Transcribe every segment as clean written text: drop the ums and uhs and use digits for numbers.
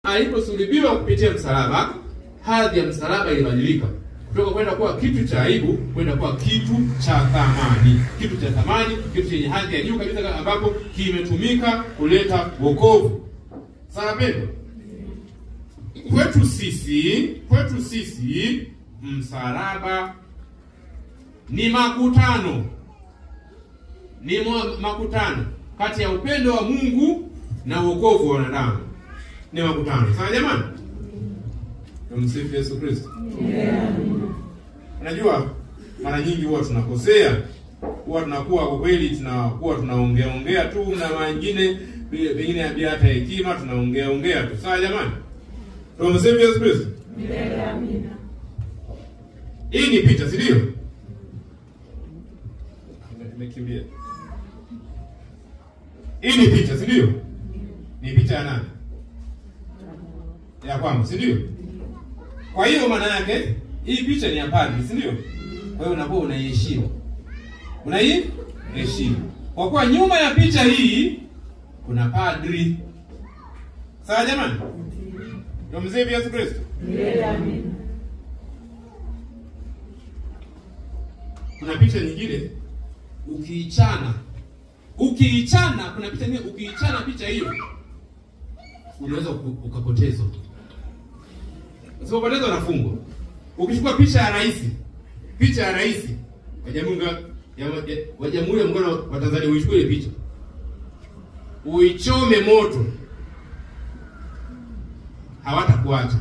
aliposulubiwa kupitia msalaba, hadhi ya msalaba ilibadilika kutoka kwenda kuwa kitu cha aibu kwenda kuwa kitu cha thamani. Kitu cha thamani, kitu chenye hadhi ya juu kabisa, ambapo kimetumika kuleta wokovu. Sawa pendo? Kwetu sisi msalaba ni makutano. Ni makutano kati ya upendo wa Mungu na wokovu wa wanadamu. Ni makutano. Sawa jamani? Tumsifu Yesu Kristo. Unajua mara nyingi huwa tunakosea. Huwa tunakuwa kwa kweli tunaongea tu, na mara nyingine pengine bila hata hekima tunaongea tu. Sawa jamani? Tumsifu Yesu Kristo. Amina. Hii ni picha, si ndio? Nimekimbia. Hii ni picha, si ndio? Ni picha ya nani? Ya kwangu, si ndio? Kwa hiyo maana yake hii picha ni ya padri, si ndio? Kwa hiyo unakuwa unaiheshimu. Unaiheshimu. Kwa kuwa nyuma ya picha hii kuna padri. Sawa jamani? Tumsifu Yesu Kristo. Amina. Kuna picha nyingine ukiichana kuna picha nyingine ukiichana picha hiyo unaweza ukapotezwa. Usipopotezwa unafungwa. Ukichukua picha ya rais wa Jamhuri ya Muungano wa Tanzania, uichukue ile picha, uichome moto, hawatakuacha.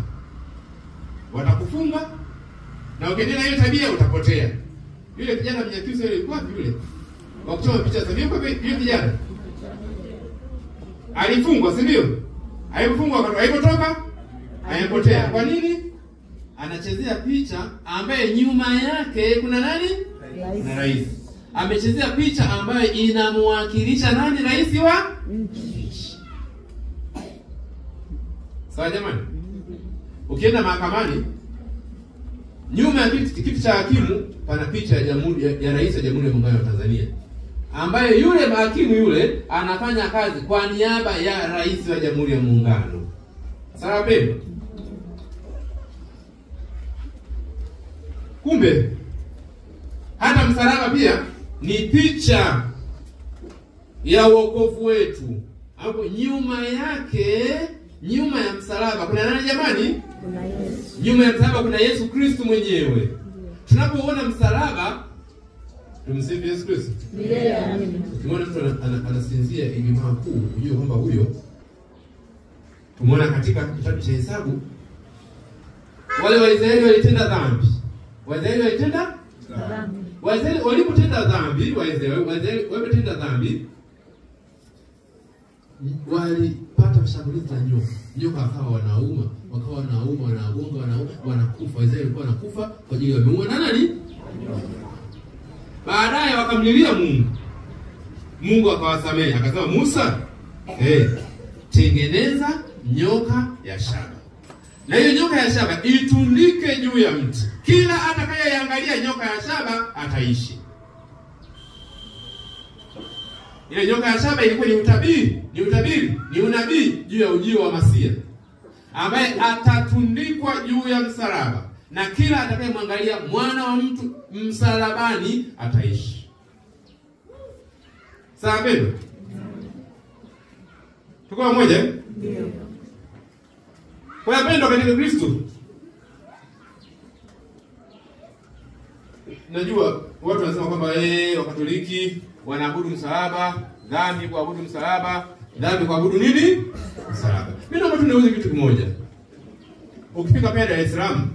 Watakufunga, na ukiendelea hiyo tabia utapotea. Yule kijana Mnyakyusa yule yuko wapi yule? Wakuchoma picha za mimi kwa yule kijana. Alifungwa, si ndio? Alifungwa, alipotoka amepotea. Kwa nini? Anachezea picha ambaye nyuma yake kuna nani? Na rais. Amechezea picha ambaye inamwakilisha nani? Rais wa nchi. Sawa jamani? Ukienda mahakamani, nyuma ya kiti cha hakimu pana picha ya rais wa Jamhuri ya Muungano wa Tanzania, ambaye yule hakimu yule anafanya kazi kwa niaba ya rais wa Jamhuri ya Muungano. Sawa pendo? Kumbe hata msalaba pia ni picha ya wokovu wetu. Hapo nyuma ya msalaba kuna nani jamani? Kuna Yesu. Nyuma ya msalaba kuna Yesu Kristo mwenyewe. Tunapoona msalaba, tumsifu Yesu Kristo. Amina. Tumeona mtu anasinzia Ijumaa Kuu, unajua kwamba huyo, tumeona katika kitabu cha Hesabu, wale Waisraeli walitenda dhambi. Waisraeli walipotenda dhambi, walipotenda dhambi, walipata shambulizi la nyoka. Nyoka akawa wanauma, wanakufa. Waisraeli walikuwa wanakufa kwa ajili ya wameumwa na nani? Baadaye wakamlilia Mungu. Mungu akawasamehe, akasema Musa, tengeneza nyoka ya shaba. Na hiyo nyoka ya shaba itundike juu ya mti. Kila atakayeangalia nyoka ya shaba ataishi. Ile nyoka ya shaba ilikuwa ni unabii juu ya ujio wa Masia, ambaye atatundikwa juu ya msalaba, na kila atakayemwangalia mwana wa mtu msalabani ataishi. Sawa pendo? Tuko pamoja? Ndio. Kwa pendo katika Kristo. Najua watu wanasema kwamba Wakatoliki wanaabudu msalaba, dhambi kuabudu msalaba, dhambi kuabudu nini? Msalaba. Mimi naomba tunauze kitu kimoja. Ukifika pale Dar es Salaam,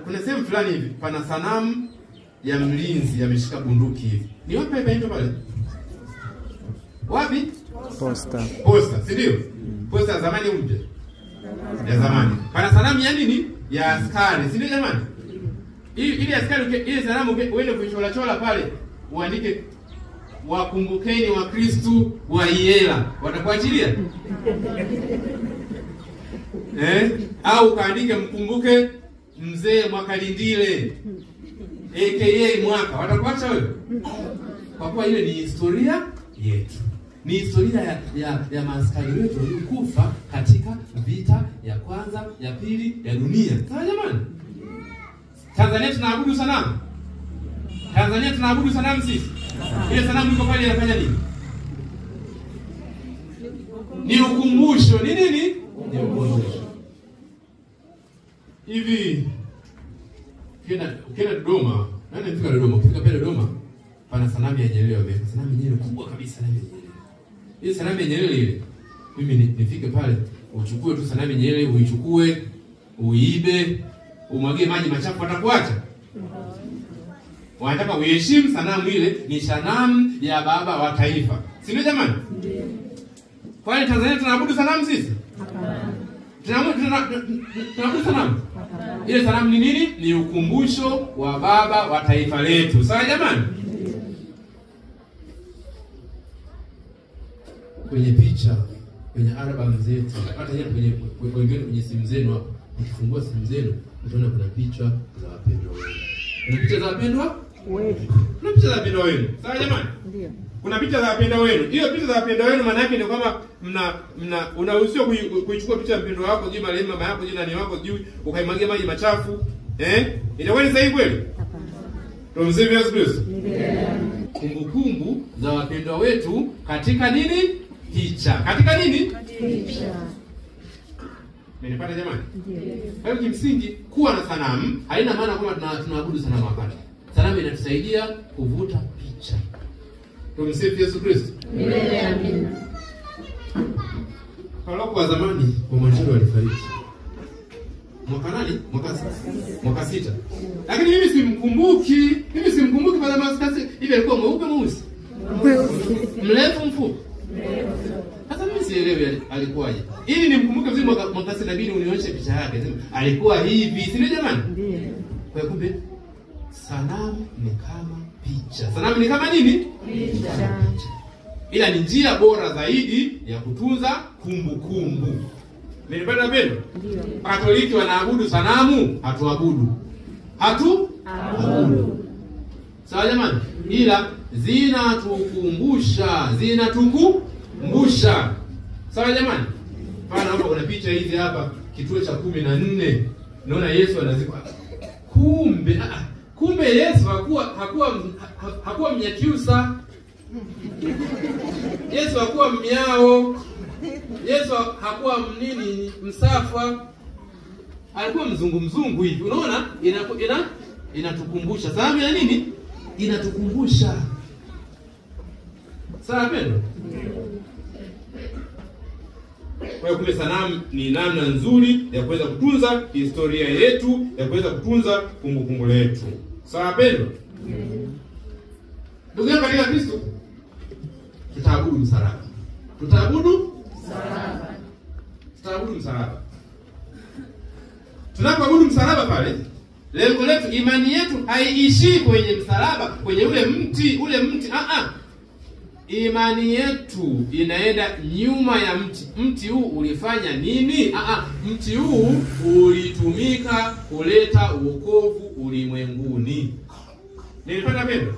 kuna sehemu fulani hivi pana sanamu ya mlinzi ameshika bunduki hivi. Ni wapi paito pale? Wapi? Posta, si ndio? Posta ya zamani mpya. Ya zamani. Pana sanamu ya nini? Ya askari, si ndio jamani? Ile askari, ile sanamu uende kuichola pale, uandike wakumbukeni wa Kristo wa Iela. Watakuachilia? Au kaandike mkumbuke mzee Mwakalindile aka Mwaka. Watakuacha wewe? Kwa kuwa ile ni historia yetu. ni historia ya maaskari wetu waliokufa katika vita ya kwanza, ya pili, ya dunia. Sawa jamani? Tanzania tunaabudu sanamu. Tanzania tunaabudu sanamu sisi. Ile sanamu iko pale inafanya nini? Ni ukumbusho. Ni nini? Ni ukumbusho. Hivi ukienda Dodoma, nani mfika Dodoma? Ukifika pale Dodoma, pana sanamu ya Nyerere wameweka. Sanamu ya Nyerere kubwa kabisa na Nyerere. Ile sanamu ya Nyerere ile, mimi nifike pale, uchukue tu sanamu ya Nyerere, uichukue, uibe, umwagie maji machafu, atakuacha? Wanataka uheshimu sanamu ile, ni sanamu ya baba wa taifa. Si ndio jamani? Ndio. Kwa hiyo Tanzania tunaabudu sanamu sisi? Hapana. Tunaabudu sanamu? Hapana. Ile sanamu ni nini? Ni ukumbusho wa baba wa taifa letu. Sawa jamani? Ndio. Kwenye picha, kwenye album zetu, hata yeye kwenye simu zenu hapo, ukifungua simu zenu utaona kuna picha za wapendwa wenu. Kuna picha za wapendwa wetu. Kuna picha za wapendwa wenu. Sawa jamani? Ndio. Kuna picha za wapendwa wenu. Hiyo picha za wapendwa wenu maana yake ni kwamba unaruhusiwa kuichukua picha ya mpendwa wako, jina la mama yako, jina ni wako, juu ukaimwagia maji machafu. Itakuwa ni sahihi kweli? Hapana. Tumsifu Yesu Kristo. Kumbukumbu za wapendwa wetu katika nini? Picha. Katika nini? Picha. Mmenipata jamani? Ndio. Kwa hiyo kimsingi kuwa na sanamu haina maana kwamba tunaabudu sanamu wakati. Sanamu inatusaidia kuvuta picha. Tumsifu Yesu Kristo. Amina. Kwa zamani wa Mwanjiro alifariki. Mwaka nani? Mwaka 6. Lakini mimi simkumbuki pale maskasi. Hivi alikuwa mweupe mweusi? Mrefu mfupi? Sasa mimi sielewi alikuwaje. Ili nimkumbuke vizuri mwaka 6 inabidi unionyeshe picha yake. Alikuwa hivi, si ndio jamani? Ndio. Kwa hiyo kumbe sanamu ni kama picha. Sanamu ni kama nini? Picha. Ila ni njia bora zaidi ya kutunza kumbukumbu. Mmenipata pendo? Ndio. Katoliki wanaabudu sanamu, hatuabudu. Hatuabudu. Sawa jamani? Ila zinatukumbusha. Sawa jamani? Pana hapo kuna picha hizi hapa, kituo cha 14. Naona Yesu anazikwa. Kumbe Yesu hakuwa Mnyakyusa. Yesu hakuwa Mmiao. Yesu hakuwa nini Msafwa. Alikuwa mzungu hivi. Unaona? Inatukumbusha. Sababu ya nini? Inatukumbusha. Sawa pendo? Kwa hiyo kumbe sanamu ni namna nzuri ya kuweza kutunza historia yetu, ya kuweza kutunza kumbukumbu letu. Sawa pendo? Ndugu yangu katika Kristo, tutaabudu msalaba. Tunapoabudu msalaba pale, lengo letu, imani yetu haiishii kwenye msalaba, kwenye ule mti. Imani yetu inaenda nyuma ya mti. Mti huu ulifanya nini? Mti huu ulitumika kuleta wokovu ulimwenguni. Nilipata pendo?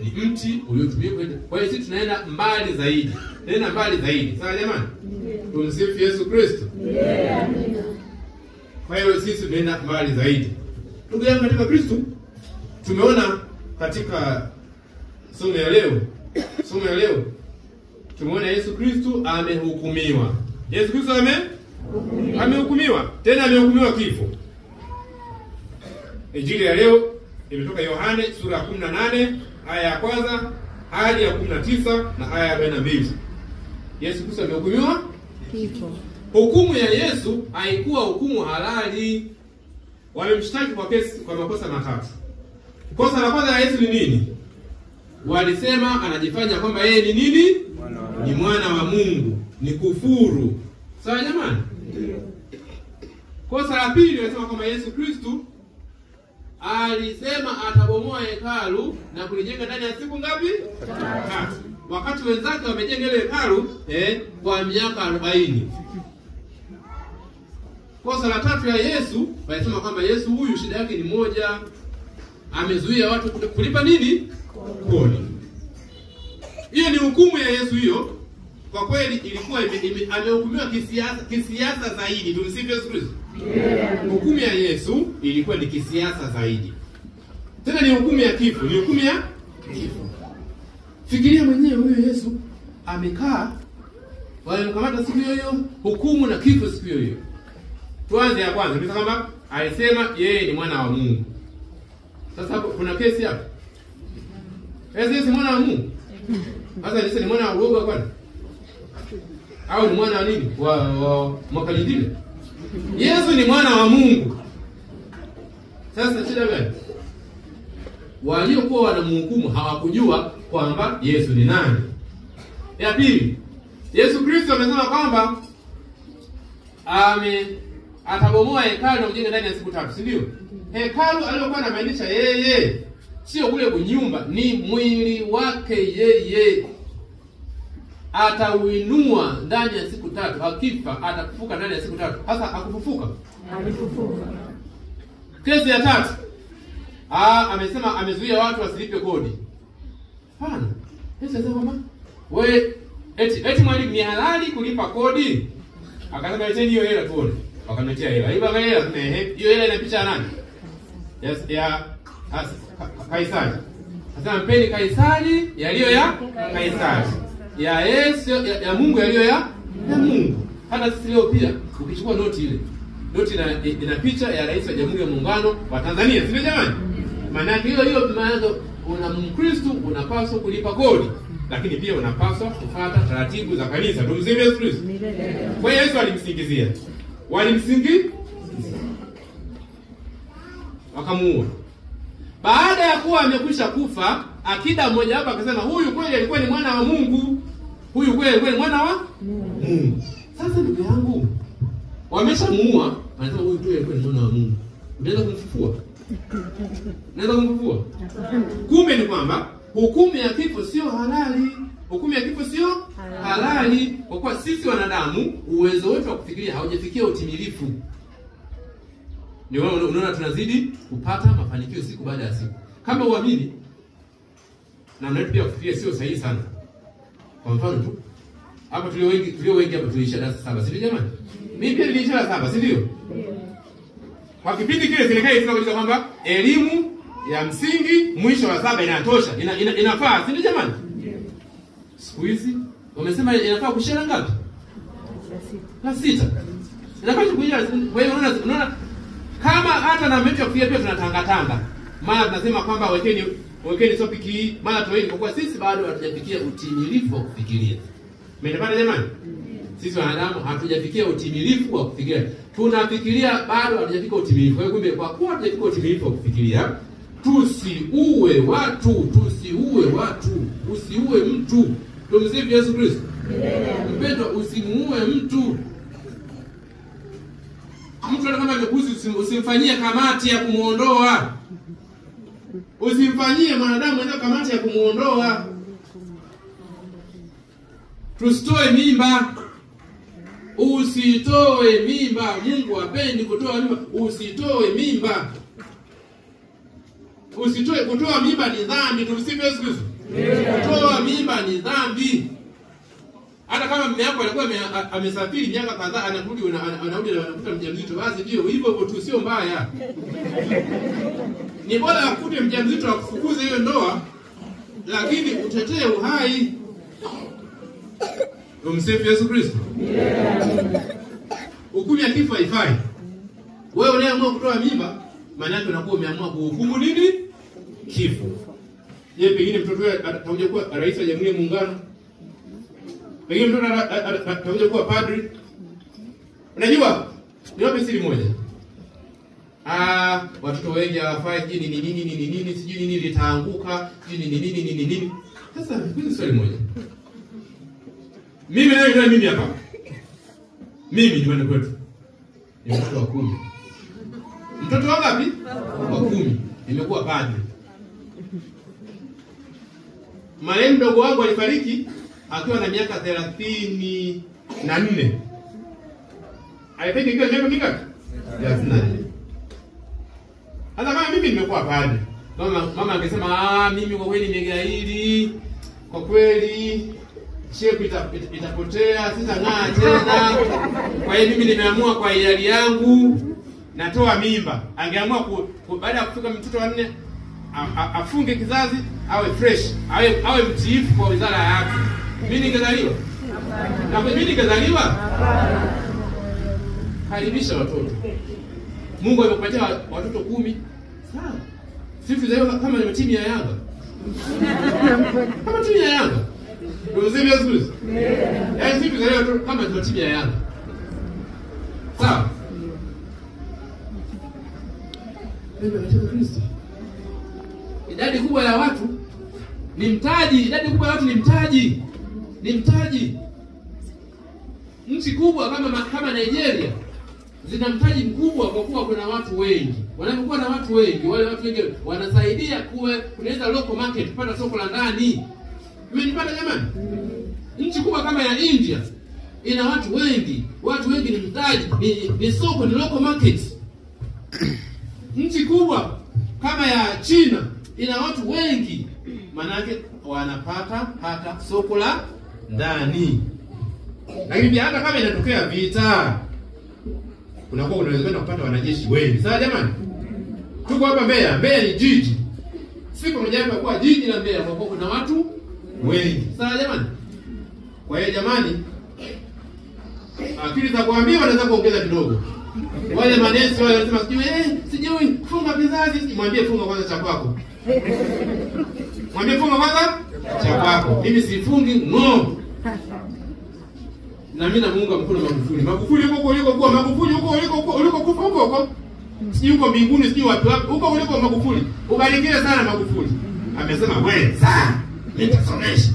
Ni mti uliotumika. Kwa hiyo sisi tunaenda mbali zaidi. Sawa jamani? Tumsifu Yesu Kristo. Amina. Kwa hiyo sisi tunaenda mbali zaidi. Ndugu yangu katika Kristo, tumeona katika somo ya leo tumeona Yesu Kristo amehukumiwa. Yesu Kristo amehukumiwa. Tena amehukumiwa kifo. Injili ya leo imetoka Yohane sura ya 18 aya ya kwanza hadi ya 19 na aya ya 42. Yesu Kristo amehukumiwa kifo. Hukumu ya Yesu haikuwa hukumu halali. Wamemshtaki kwa makosa matatu. Kosa la kwanza la Yesu ni nini? Walisema anajifanya kwamba yeye ni nini? Ni mwana wa Mungu. Ni kufuru. Sawa jamani? Kosa la pili walisema kwamba Yesu Kristo alisema atabomoa hekalu na kulijenga ndani ya siku ngapi? 3. Wakati wenzake wamejenga ile hekalu kwa miaka 40. Kosa la tatu ya Yesu walisema kwamba Yesu huyu shida yake ni moja, amezuia watu kulipa nini? Kodi. Hiyo ni hukumu ya Yesu hiyo. kwa kweli ilikuwa amehukumiwa kisiasa zaidi. Tumsifu Yesu Kristo. Hukumu ya Yesu ilikuwa ni kisiasa zaidi. Tena ni hukumu ya kifo, ni hukumu ya kifo. Fikiria mwenyewe huyo Yesu amekaa, walimkamata siku hiyo, hukumu na kifo siku hiyo. Tuanze ya kwanza, tunasema kwamba alisema yeye ni mwana wa Mungu. Sasa hapo kuna kesi hapo. Yesu ni mwana wa Mungu. Sasa Yesu ni mwana wa uoga kwani? Au ni mwana wa nini? Wa makalindile? Yesu ni mwana wa Mungu. Sasa shida gani? Waliokuwa wanamhukumu hawakujua kwamba Yesu ni nani. Ya pili, Yesu Kristo amesema kwamba atabomoa hekalu na kujenga ndani ya siku 3, si ndio? Hekalu aliyokuwa anamaanisha yeye sio kule kunyumba, ni mwili wake yeye. Atauinua ndani ya siku 3, akifa atafufuka ndani ya siku 3. Sasa akufufuka? Alifufuka. Kesi ya 3. Amesema amezuia watu wasilipe kodi. Hapana. Yesu anasema kwamba wewe eti mwalimu ni halali kulipa kodi? Akasema leteni hiyo hela tuone. Wakamletea hela. Hiyo hela hiyo hela ina picha ya nani? Yes, ya Kaisari. Sasa mpeni Kaisari yaliyo ya Kaisari. Ya Yesu ya Mungu yaliyo ya Mungu. Hata sisi leo pia ukichukua noti ile, noti ina picha ya Rais wa Jamhuri ya Muungano wa Tanzania. Sio jamani? Maana yake hiyo maana una Mkristo unapaswa kulipa kodi, lakini pia unapaswa kufuata taratibu za kanisa. Tumsifu Yesu Kristo. Kwa hiyo Yesu alimsingizia. Walimsingizia. Wakamuua. Baada ya kuwa amekwisha kufa, akida mmoja hapa akasema huyu kweli alikuwa ni mwana wa Mungu. Huyu kweli alikuwa ni mwana wa Mungu. Sasa ndugu yangu, wameshamuua, anasema huyu kweli alikuwa ni mwana wa Mungu. Unaweza kumfufua? Unaweza kumfufua? Kumbe ni kwamba hukumu ya kifo sio halali. Hukumu ya kifo sio halali kwa kuwa sisi wanadamu uwezo wetu wa kufikiria haujafikia utimilifu. Ndio unaona tunazidi kupata mafanikio siku baada ya siku. Kama uamini na mnaenda pia kufikiria sio sahihi sana. Kwa mfano tu hapa tulio wengi hapa tulisha darasa 7, si ndio jamani? Mimi pia nilisha darasa 7, si ndio? Kwa kipindi kile serikali inasema kwamba elimu ya msingi mwisho wa 7 inatosha, inafaa, si ndio jamani? Siku hizi wamesema inafaa kushare ngapi? La 6. Inafaa kuja. Wewe unaona kama hata na mecho pia tunatanga. Maana tunasema kwamba wekeni topic hii, maana tuweni kwa kuwa sisi bado hatujafikia utimilifu wa kufikiria. Mmepata jamani? Sisi wanadamu hatujafikia utimilifu wa kufikiria. Tunafikiria bado hatujafika utimilifu. Kwa hiyo kumbe kwa kuwa hatujafika utimilifu wa kufikiria, tusiue watu, usiue mtu. Tumsifu Yesu Kristo. Mpendwa, usimuue mtu. Mtu kama amekuzi usimfanyie kamati ya kumuondoa. Usimfanyie mwanadamu ndio kamati ya kumuondoa. Tusitoe mimba. Usitoe mimba. Mungu hapendi kutoa mimba. Usitoe mimba. Kutoa mimba ni dhambi. Tumsifu Yesu Kristo. Kutoa mimba ni dhambi. Hata kama mume wako alikuwa amesafiri miaka kadhaa anarudi anakuta mjamzito, basi ndio hivyo tu, sio mbaya. Ni bora akute mjamzito akufukuze hiyo ndoa, lakini utetee uhai. Tumsifu Yesu Kristo. Hukumu ya kifo haifai. Wewe unayeamua kutoa mimba, maana yake unakuwa umeamua kuhukumu nini? Kifo. Yeye pengine mtoto wake atakuja kuwa rais wa Jamhuri ya Muungano. Pengine mtoto atakuja kuwa padri. Unajua, niwape siri moja. Watoto wengi hawafai nini, sijui nini litaanguka, nini. Sasa, hili swali moja. Mimi hapa. Mimi ni mwana kwetu. Ni mtoto wa 10. Mtoto wa ngapi? Wa 10. Nimekuwa padri. Marehemu mdogo wangu alifariki akiwa na miaka 34. Alifariki akiwa na miaka mingapi? 34. Hata kama mimi nimekuwa padri. Mama angesema mimi kwa kweli nimegairi. Kwa kweli shape itapotea, sitang'aa tena. Kwa hiyo mimi nimeamua kwa hiari yangu natoa mimba. Angeamua baada ya kufika mtoto wa 4 afunge kizazi, awe fresh, awe mtiifu kwa wizara ya afya. Mimi ningezaliwa? Na mimi ningezaliwa? Karibisha watoto. Mungu amekupatia watoto 10. Sawa. Sisi leo kama ni timu ya Yanga. Kama timu ya Yanga. Ndio mzee Yesu Kristo. Yaani sisi leo kama ni timu ya Yanga. Sawa. Ndio katika Kristo. Idadi kubwa ya watu ni mtaji. Idadi kubwa ya watu ni mtaji. Ni mtaji. Nchi kubwa kama Nigeria zina mtaji mkubwa kwa kuwa kuna watu wengi. Wanapokuwa na watu wengi, wale watu wengi wanasaidia kunaweza local market, kupata soko la ndani. Mmenipata jamani? Nchi kubwa kama ya India ina watu wengi. Watu wengi ni mtaji, ni soko, ni local market. Nchi kubwa kama ya China ina watu wengi. Maana yake wanapata hata soko la ndani. Lakini hata kama inatokea vita, unakuwa unaweza kupata wanajeshi wengi. Sawa jamani? Tuko hapa Mbeya. Mbeya ni jiji. Siku moja hapa kwa jiji la Mbeya kwa kuna watu wengi. Sawa jamani? Kwa hiyo jamani, akili za kuambia wanaweza kuongeza kidogo. Wale manesi wale wanasema sijui funga kizazi, mwambie funga kwanza cha kwako. Mwambie funga kwanza cha kwako. Mimi sifungi no. Na mimi namuunga mkono Magufuli. Magufuli huko ulikokuwa, Magufuli huko ulikokufa huko. Sijui huko mbinguni, sijui wapi huko uliko Magufuli. Ubarikiwe sana Magufuli. Amesema wewe sana nitasomesha.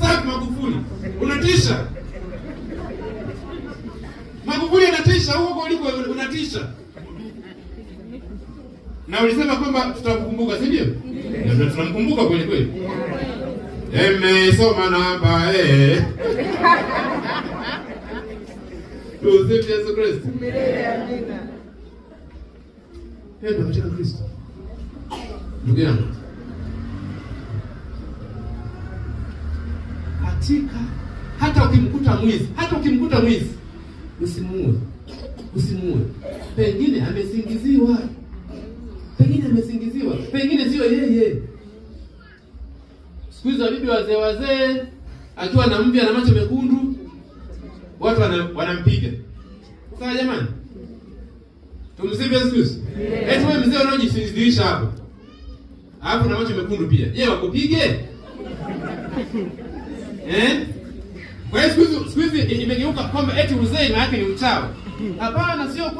Sasa Magufuli unatisha. Magufuli anatisha, huko uliko unatisha. Na ulisema kwamba tutakukumbuka, si ndio? Ndio tunamkumbuka kweli kweli. Soma namba Tusifu Yesu Kristo. Amina. Ndio katika Kristo. Ndugu yangu, hata ukimkuta mwizi, usimuue. Pengine amesingiziwa. Pengine sio yeye. Siku hizo bibi wazee akiwa na mvi na macho mekundu, watu wanampiga. Sawa jamani? Tumsifu Yesu Kristo. Eti wewe mzee unaojisirisha hapo. Hapo na macho mekundu pia. Je, wakupige? Kwa hiyo siku hizi imegeuka kwamba eti uzee na yake ni uchawi. Hapana, sio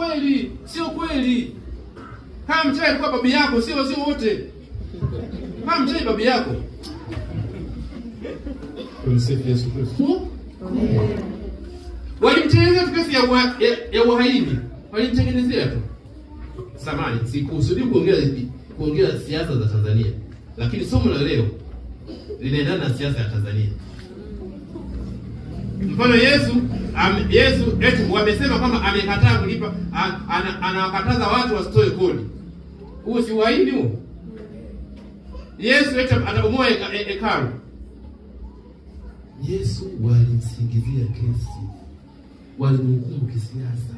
kweli. Kama mchawi alikuwa babu yako, sio wote. Kama mchawi babu yako. Tumsifu Yesu Kristo. Walimtengenezea kesi ya uhaini. Walimtengenezea tu. Samahani, sikusudi kuongea siasa za Tanzania. Lakini somo la leo linaendana na siasa ya Tanzania. Mfano Yesu eti wamesema kwamba amekataa kulipa, anawakataza watu wasitoe kodi. Huo si uhaini huo? Yesu eti atabomoa hekalu. Yesu walimsingizia kesi. Walimhukumu kisiasa.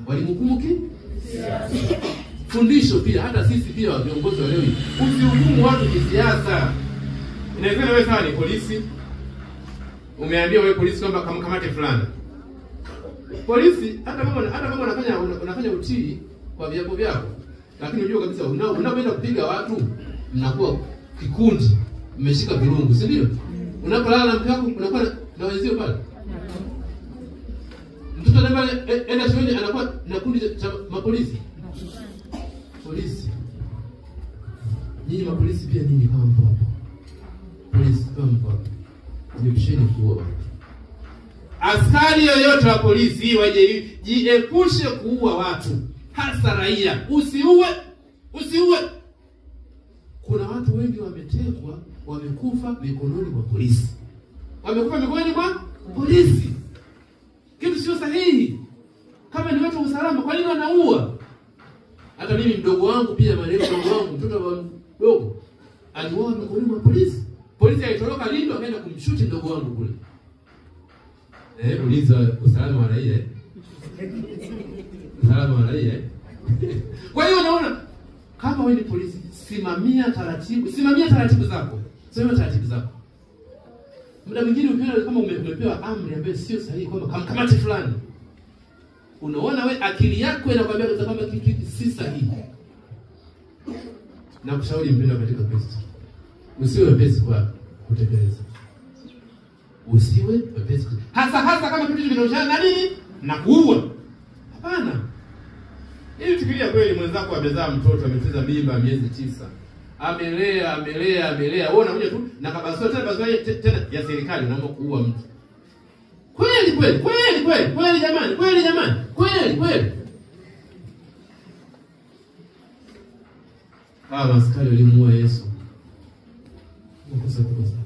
Fundisho pia, hata sisi pia viongozi wa leo, usihukumu watu kisiasa. Inawezekana wewe sawa ni polisi. Umeambia wewe polisi kwamba kamate fulani. Polisi hata kama unafanya utii kwa viapo vyako, lakini unajua kabisa unapoenda kupiga watu mnakuwa kikundi, mmeshika virungu, si ndio? Unapolala na mke wako unakuwa na wenzio pale. Mtoto anaenda shule anakuwa na kundi cha mapolisi. Polisi. Nyinyi mapolisi pia nyinyi kama mpo hapo. Polisi kama mpo hapo. Jiepushe kuua watu. Askari yoyote wa polisi jiepushe kuua watu, hasa raia. Usiue. Kuna watu wengi wametekwa, wamekufa mikononi mwa polisi. Kitu sio sahihi. Kama ni watu wa usalama, kwa nini wanaua? Hata mimi mdogo wangu pia, mdogo wangu, mtoto wa mdogo aliuawa mikononi mwa polisi. Polisi alitoroka Lindo akaenda kumshuti mdogo wangu kule. Uliza usalama wa raia. Usalama wa raia. Kwa hiyo unaona kama wewe ni polisi, simamia taratibu zako. Simamia taratibu zako. Muda mwingine ukiona kama umepewa amri ambayo sio sahihi, kwamba kamkamate fulani, unaona wewe akili yako inakwambia kwamba kitu si sahihi, na kushauri mpendwa katika Kristo, usiwe wepesi kwa kutekeleza. Usiwe wepesi. Hasa kama kitu kinahusiana na nini? Na kuua. Hapana. Hivi fikiria kweli mwenzako amezaa mtoto, amecheza mimba miezi 9. Amelea. Wewe unakuja tu na kabasio tena ya serikali unaamua kuua mtu. Kweli jamani. Kweli. Askari walimuua Yesu. Makosa kubwa sana.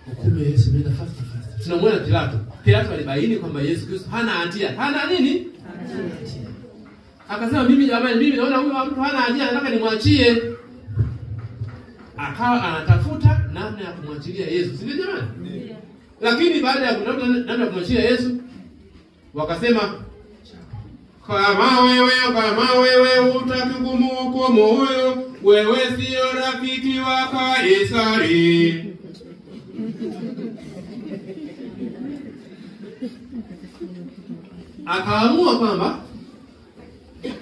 Hukumu ya Yesu imeenda fast. Tunamwona Pilato alibaini kwamba Yesu Kristo hana hatia. Hana nini? Hatia. Akasema mimi naona huyu mtu hana hatia, nataka nimwachie. Akawa anatafuta namna ya kumwachilia Yesu. Si ndio jamani? Ndio. Lakini baada ya kutafuta namna ya kumwachilia Yesu, wakasema kama wewe hutaki kumhukumu huyo, wewe sio rafiki wa Kaisari. Akaamua kwamba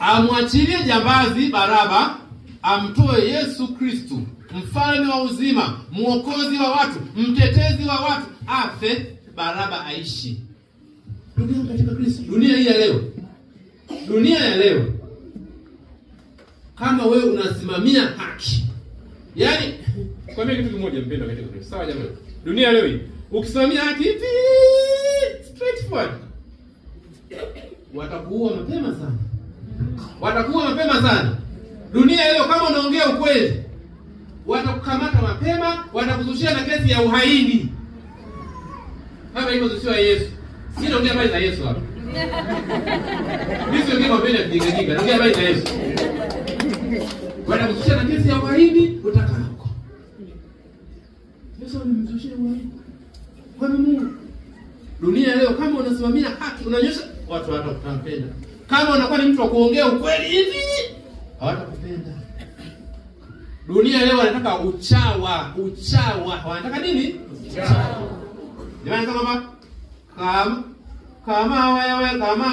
amwachilie jambazi Baraba, amtoe Yesu Kristo, mfalme wa uzima, mwokozi wa watu, mtetezi wa watu, afe, Baraba aishi. Ndugu katika Kristo, dunia ya leo kama wewe unasimamia haki, yaani kwa mimi kitu kimoja mpendwa katika Kristo, sawa jamani, dunia leo hii ukisimamia haki straightforward, watakuua mapema sana. Dunia leo kama unaongea ukweli, watakukamata mapema, watakuzushia na kesi ya uhaini. Kama hivyo sio Yesu. Mimi naongea habari za Yesu hapa. Mimi sio kama mbele ya kijinga, naongea habari za Yesu. Watakuzushia na kesi ya uhaini, utakaa huko. Yesu amemzushia uhaini. Kwa Mungu. Dunia leo kama unasimamia haki, unanyosha watu watakupenda. Kama unakuwa ni mtu wa kuongea ukweli hivi, hawatakupenda. Dunia leo wanataka uchawa. Wanataka nini? Uchawa. Jamani kama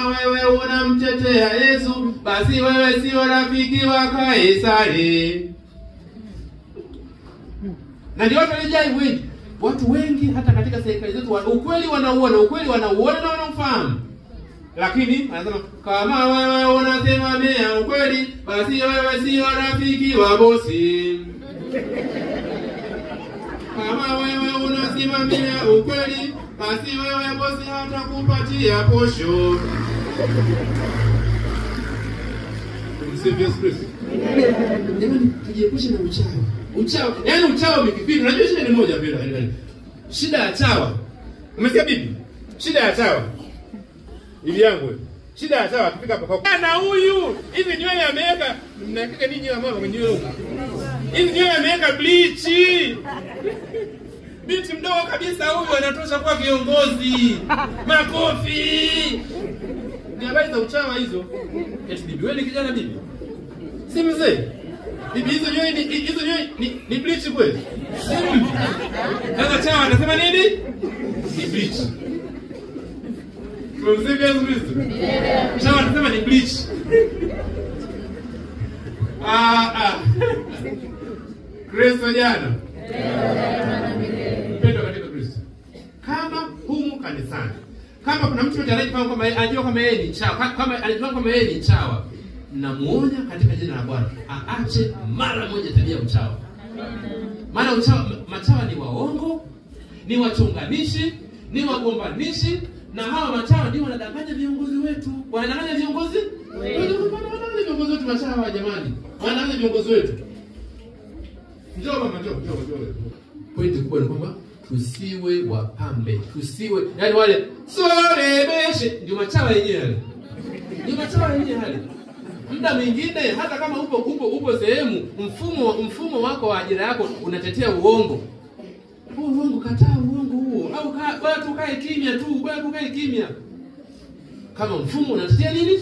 wewe unamtetea Yesu, basi wewe sio rafiki wa Kaisari. Na ndio watu wengi hata katika serikali zetu ukweli wanauona na wanafahamu. Lakini anasema kama wewe unasemea ukweli, basi wewe sio rafiki wa bosi. Kama wewe unasimamia ukweli, basi wewe bosi hatakupatia posho. Jamani, tujiepushe na uchawi. Yaani uchawi umekipindi. Unajua shida ni moja bila. Shida ya chawa. Umesikia bibi? Shida ya chawa. Bibi yangu wewe. Shida ya chawa akifika hapo kwa. Na huyu, hizi nywele ameweka, mnakika nini mama kwenye nywele? Hizi nywele ameweka bleach. Binti mdogo kabisa huyu anatosha kuwa viongozi. Makofi. Ni habari za uchawa hizo. Eti bibi wewe ni kijana bibi? Si mzee. Bibi hizo nywele ni bleach kweli? Sasa chawa anasema nini? Ni bleach. Tumsikie Yesu Kristo. Chawa anasema ni bleach. Kristo jana. Mpendo katika Kristo. Kama humu kanisani, kama kuna mtu anayejua kama anajua kama yeye ni chawa, kama anajua kama yeye ni chawa, namuonya katika jina la Bwana aache mara moja tabia ya uchawa. Maana machawa ni waongo, ni wachonganishi, ni wagombanishi, na hawa machawa ndio wanadanganya viongozi wetu. Wanadanganya viongozi wetu. Wanadanganya viongozi wetu machawa jamani. Wanadanganya viongozi wetu. Njoo mama njoo. Pointi kubwa ni kwamba tusiwe wapambe. Tusiwe yani wale sorebeshe ndio machawa yenyewe. Ndio machawa yenyewe. Muda mwingine hata kama upo sehemu mfumo wako wa ajira yako unatetea uongo. Uongo, kataa uongo. au bora tukae kimya tu, bora tukae kimya. Kama mfumo unatetea nini?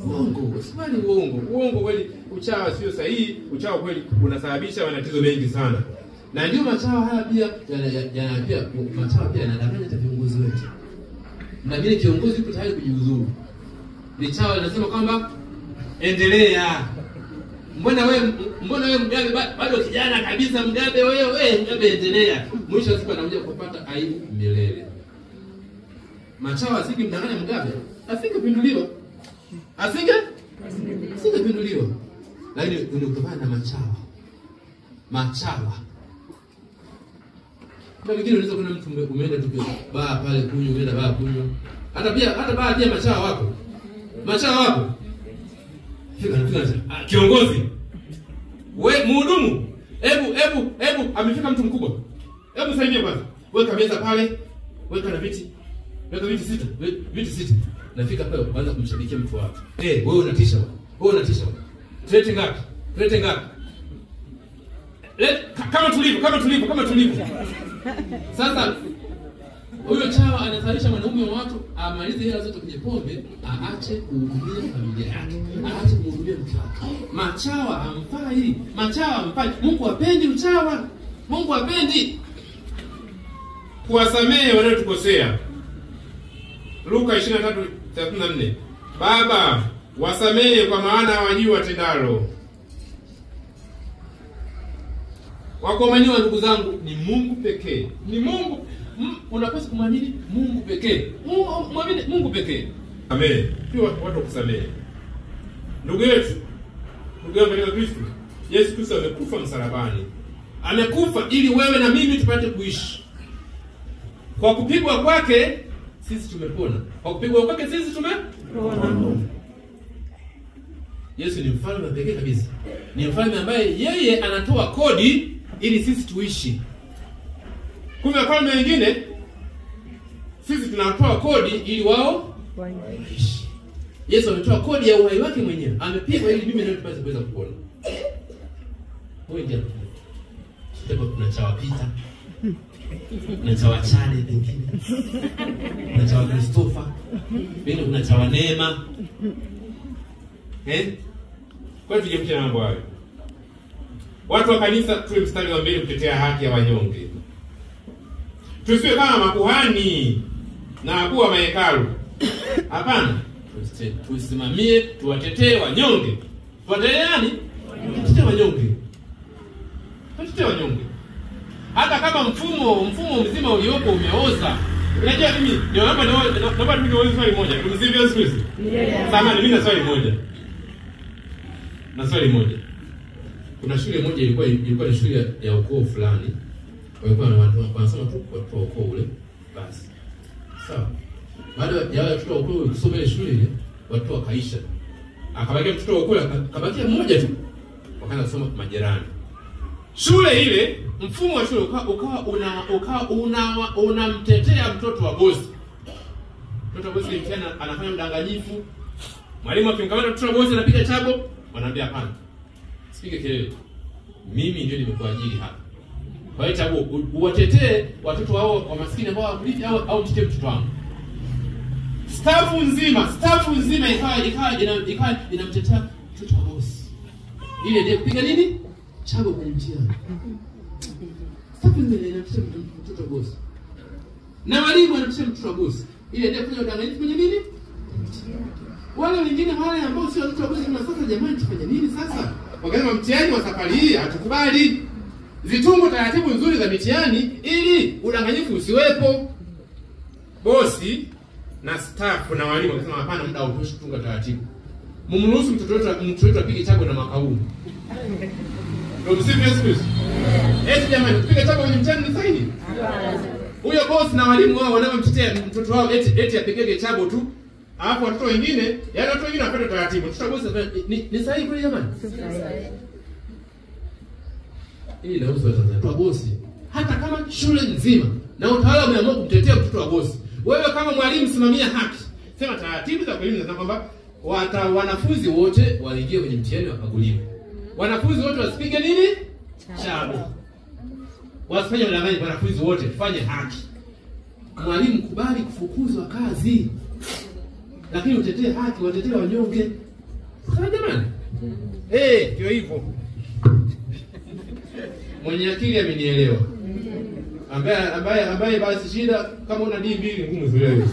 Uongo. Usifanye uongo. Uongo kweli, uchawa sio sahihi. Uchawa kweli unasababisha matatizo mengi sana. Na ndio machawa haya pia machawa pia yanadanganya hata viongozi wetu. Na vile kiongozi yuko tayari kujiuzuru. Ni chawa linasema kwamba endelea. Mbona wewe Mugabe bado kijana kabisa, Mugabe wewe Mugabe endelea. Mwisho siku anakuja kupata aibu milele. Machawa asingemdanganya Mugabe, asingepinduliwa. Asingepinduliwa. Lakini unakutana na machawa. Kwa wengine unaweza kuna mtu umeenda tu baa pale kunywa, umeenda baa kunywa. Hata baa pia machawa wako. Fika kiongozi. We mhudumu. Hebu amefika mtu mkubwa. Hebu saidie kwanza. Weka meza pale. Weka na viti. Weka viti sita. Nafika pale kwanza kumshabikia mtu wako. Wewe unatisha. Tulete ngapi? Kama tulivu. Sasa huyo chawa anasalisha mwanaume wa watu amalize hela zote kwenye pombe, aache kuhudumia familia yake, aache kuhudumia mke wake. Machawa hamfai. Mungu hapendi uchawa. Mungu hapendi. Kuwasamehe wanaotukosea. Luka 23:34. Baba, wasamehe kwa maana hawajui watendalo. Wakomaniwa ndugu zangu ni Mungu pekee. Ni Mungu. Unapaswa kumwamini Mungu pekee. Muamini Mungu pekee. Amen. Pia watu kusamehe. Ndugu yangu katika Kristo, Yesu Kristo amekufa msalabani. Amekufa ili wewe na mimi tupate kuishi. Kwa kupigwa kwake sisi tumepona. Kwa kupigwa kwake sisi tumepona. Yesu ni mfalme pekee kabisa. Ni mfalme ambaye yeye anatoa kodi ili sisi tuishi. Kumbe wafalme wengine sisi tunatoa kodi ili wao waishi. Yesu ametoa kodi ya uhai wake mwenyewe. Amepigwa ili mimi na wewe tupate kuweza kupona. Wewe ndio. Sasa kuna chawa pita. Kuna chawa chale pengine. Kuna chawa Christopher. Pengine kuna chawa Neema. Kwa hiyo tuje mambo hayo. Watu wa kanisa tuwe mstari wa mbele kutetea haki ya wanyonge. Tusiwe kama makuhani na wakuu wa mahekalu. Hapana. Tusimamie, tuwatetee wanyonge. Tuwatetee nani? Tuwatetee wanyonge. Hata kama mfumo mzima uliopo umeoza. Unajua mimi naomba niulize swali moja. Tumsivyo Yesu Kristo. Samahani, mimi na swali moja. Kuna shule moja ilikuwa ni shule ya ukoo fulani. Walikuwa wanasoma tu kwa ukoo ule. Basi. Sawa. Baada ya wale watoto wa ukoo kusoma ile shule ile, watu wakaisha. Akabakia mtoto wa ukoo akabakia mmoja tu. Wakaanza kusoma majirani. Shule ile, mfumo wa shule ukawa unamtetea mtoto wa bosi. Mtoto wa bosi mtana anafanya mdanganyifu. Mwalimu akimkamata mtoto wa bosi anapiga chabo, wanaambia hapana. Sipige kelele. Mimi ndio nimekuajiri hapa. Kwa hiyo chabo uwatetee watoto wao wa maskini ambao hawakulipi au mtetee mtoto wangu. Stafu nzima ikawa inamtetea mtoto wa bosi. Ile ndio kupiga nini? Chabo kwenye mtihani. Stafu nzima inamtetea mtoto wa bosi. Na walimu wanamtetea mtoto wa bosi. Ile ndio kufanya udanganyifu kwenye nini? Wale wengine wale ambao sio watoto wa bosi na sasa jamani tufanye nini sasa? Wakati mtihani wa safari hii hatukubali. Zitungo taratibu nzuri za mitihani ili udanganyifu usiwepo. Bosi na staff na walimu wakasema hapana, muda hautoshi kutunga taratibu. Mumruhusu mtoto wetu apige chago na mwaka huu. Ndio msifu Yesu Kristo. Jamani, tupige chago kwenye mtihani ni sahihi? Huyo bosi na walimu wao wanaomtetea mtoto wao eti apigege chago tu. Alafu watoto wengine wapende taratibu. Mtoto bosi ni sahihi kweli jamani? Hii inahusu Tanzania. Kwa bosi, hata kama shule nzima na utawala umeamua kumtetea mtoto wa bosi, wewe kama mwalimu simamia haki. Sema taratibu za elimu zinasema kwamba wanafunzi wote waingie kwenye mtihani wakaguliwe. Wanafunzi wote wasipige nini? Chago. Wasifanye udanganyifu, wanafunzi wote tufanye haki. Mwalimu, kubali kufukuzwa kazi, lakini utetee haki, watetee wanyonge. Sawa jamani? Ndio hivyo. Mwenye akili amenielewa. Ambaye basi shida kama una D2 ngumu zile.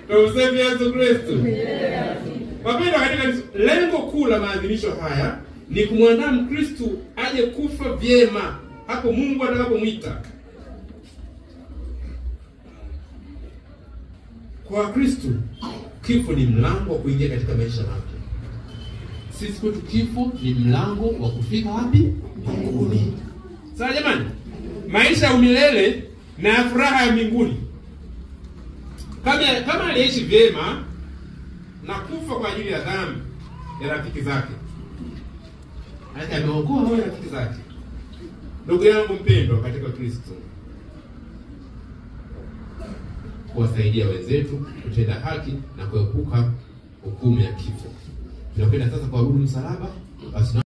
Tumsifu Yesu Kristo. Wapendwa katika lengo kuu la maadhimisho haya ni kumwandaa Mkristo aje kufa vyema hapo Mungu atakapomwita. Kwa Kristo kifo ni mlango wa kuingia katika maisha mapya. Sisi kwetu kifo ni mlango wa kufika wapi? Mbinguni. Sawa jamani? Maisha ya milele na furaha ya mbinguni. Kama aliishi vyema na kufa kwa ajili ya dhambi ya rafiki zake, hata ameokoa wale rafiki zake. Ndugu yangu mpendwa katika Kristo, kuwasaidia wenzetu kutenda haki na kuepuka hukumu ya kifo. Tunakwenda sasa kuabudu msalaba. Basi